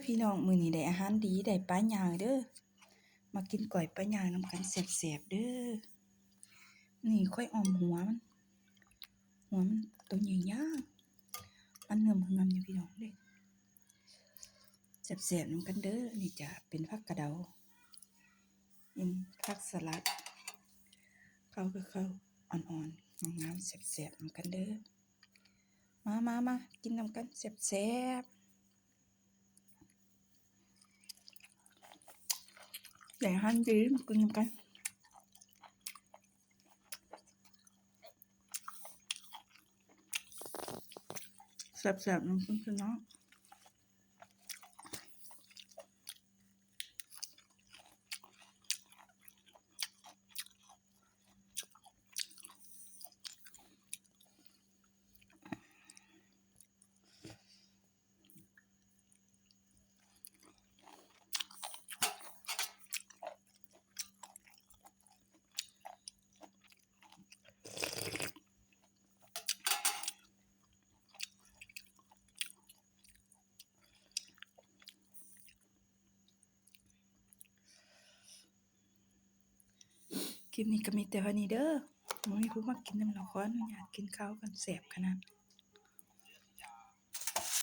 พี่น้องมื้อนี้ได้อาหารดีได้ปลาย่างเด้อมากินก้อยปลาย่างนำกันแซ่บๆเด้อนี่ค่อยออมหัวมันตัวใหญ่ๆมันเหิ่มๆอยู่พี่น้องเด้แซ่บๆนำกันเด้อนี่จะเป็นผักกระเดาเป็นผักสลัดเข้าอ่อนๆงามๆแซ่บๆนำกันเด้อมากินนำกันแซ่บๆได้อาหารดีมากินนำกันแซ่บๆนำกันพี่น้องคลิปนี้ก็มีแต่เท่านี้เด้อบ่มีผู้มากินนำแล้วขออนุญาตกินข้าวกันแซ่บขนาด